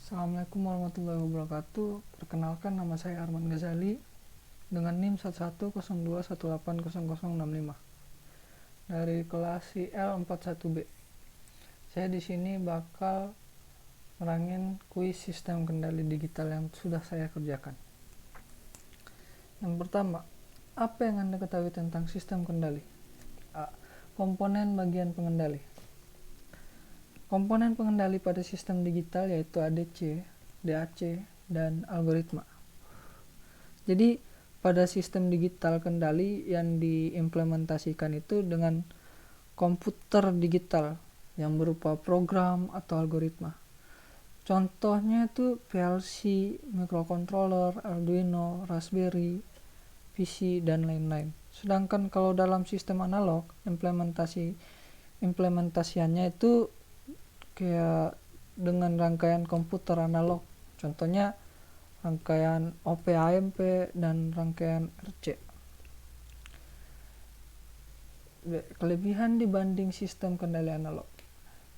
Assalamualaikum warahmatullahi wabarakatuh. Perkenalkan, nama saya Arman Ghazali dengan NIM 1102180065 dari kelas IL41B. Saya di sini bakal nerangin kuis sistem kendali digital yang sudah saya kerjakan. Yang pertama, apa yang Anda ketahui tentang sistem kendali? A. Komponen bagian pengendali. Komponen pengendali pada sistem digital yaitu ADC, DAC, dan algoritma. Jadi pada sistem digital kendali yang diimplementasikan itu dengan komputer digital yang berupa program atau algoritma. Contohnya itu PLC, microcontroller, Arduino, Raspberry, PC, dan lain-lain. Sedangkan kalau dalam sistem analog, implementasiannya itu kayak dengan rangkaian komputer analog. Contohnya rangkaian OP-AMP dan rangkaian RC. Kelebihan dibanding sistem kendali analog.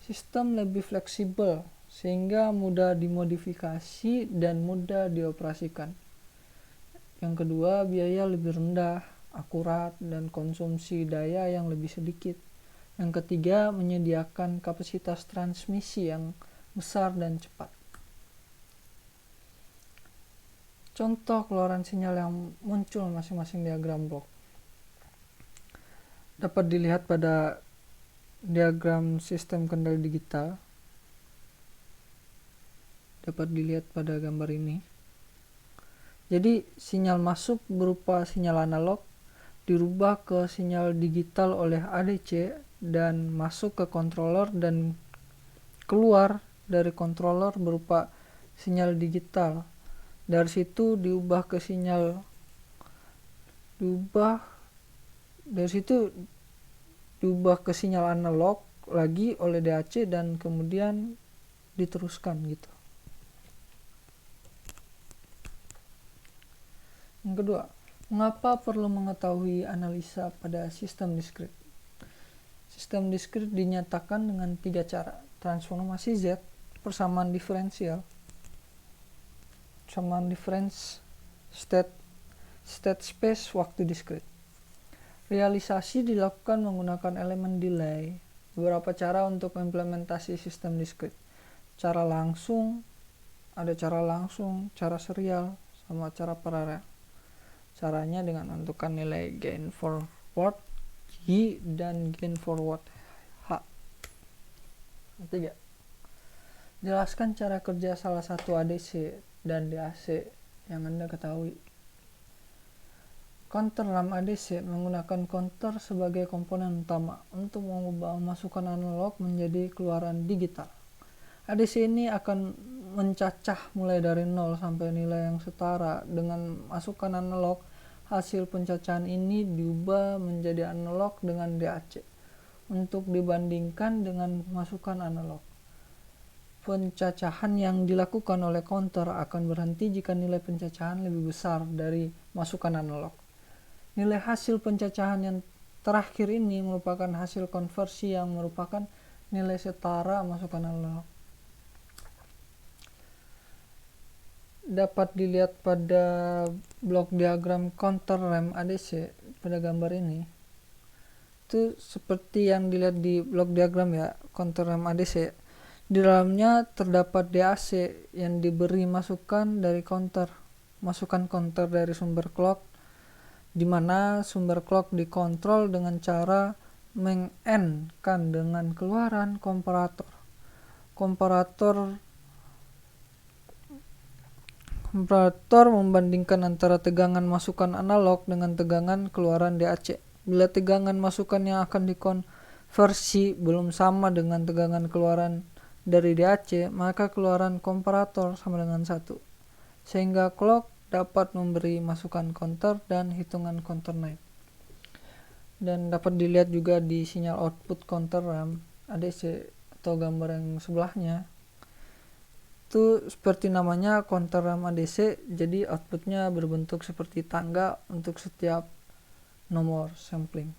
Sistem lebih fleksibel sehingga mudah dimodifikasi dan mudah dioperasikan. Yang kedua, biaya lebih rendah, akurat, dan konsumsi daya yang lebih sedikit. Yang ketiga, menyediakan kapasitas transmisi yang besar dan cepat. Contoh keluaran sinyal yang muncul masing-masing diagram blok dapat dilihat pada diagram sistem kendali digital. Dapat dilihat pada gambar ini. Jadi sinyal masuk berupa sinyal analog dirubah ke sinyal digital oleh ADC dan masuk ke controller dan keluar dari controller berupa sinyal digital. Dari situ diubah ke sinyal analog lagi oleh DAC dan kemudian diteruskan gitu. Yang kedua, mengapa perlu mengetahui analisa pada sistem diskrit? Sistem diskrit dinyatakan dengan 3 cara: transformasi Z, persamaan diferensial, state space waktu diskrit. Realisasi dilakukan menggunakan elemen delay. Beberapa cara untuk implementasi sistem diskrit. Cara langsung, cara serial, sama cara paralel. Caranya dengan menentukan nilai gain forward Y dan gain forward H. Ketiga, jelaskan cara kerja salah satu ADC dan DAC yang Anda ketahui. Counter RAM ADC menggunakan counter sebagai komponen utama untuk mengubah masukan analog menjadi keluaran digital. ADC ini akan mencacah mulai dari 0 sampai nilai yang setara dengan masukan analog. Hasil pencacahan ini diubah menjadi analog dengan DAC untuk dibandingkan dengan masukan analog. Pencacahan yang dilakukan oleh counter akan berhenti jika nilai pencacahan lebih besar dari masukan analog. Nilai hasil pencacahan yang terakhir ini merupakan hasil konversi yang merupakan nilai setara masukan analog. Dapat dilihat pada blok diagram counter RAM ADC pada gambar ini. Itu seperti yang dilihat di blok diagram ya, counter RAM ADC. Di dalamnya terdapat DAC yang diberi masukan counter dari sumber clock, di mana sumber clock dikontrol dengan cara meng-AND-kan dengan keluaran komparator. Komparator membandingkan antara tegangan masukan analog dengan tegangan keluaran DAC. Bila tegangan masukan yang akan dikonversi belum sama dengan tegangan keluaran dari DAC, maka keluaran komparator sama dengan 1. Sehingga clock dapat memberi masukan counter dan hitungan counter naik. Dan dapat dilihat juga di sinyal output counter RAM ADC atau gambar yang sebelahnya. Itu seperti namanya counter RAM ADC, jadi outputnya berbentuk seperti tangga untuk setiap nomor sampling.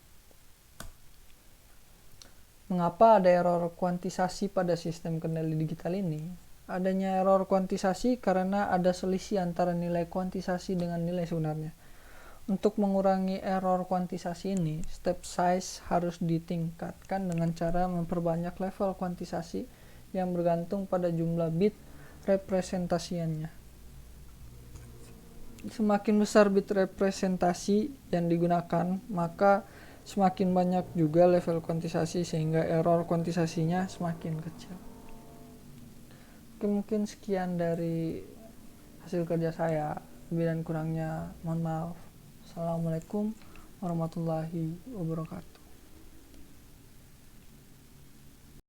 Mengapa ada error kuantisasi pada sistem kendali digital ini? adanya error kuantisasi karena ada selisih antara nilai kuantisasi dengan nilai sebenarnya. Untuk mengurangi error kuantisasi ini, step size harus ditingkatkan dengan cara memperbanyak level kuantisasi yang bergantung pada jumlah bit representasiannya. Semakin besar bit representasi yang digunakan, maka semakin banyak juga level kuantisasi sehingga error kuantisasinya semakin kecil. Oke, mungkin sekian dari hasil kerja saya. Lebih dan kurangnya mohon maaf. Assalamualaikum warahmatullahi wabarakatuh.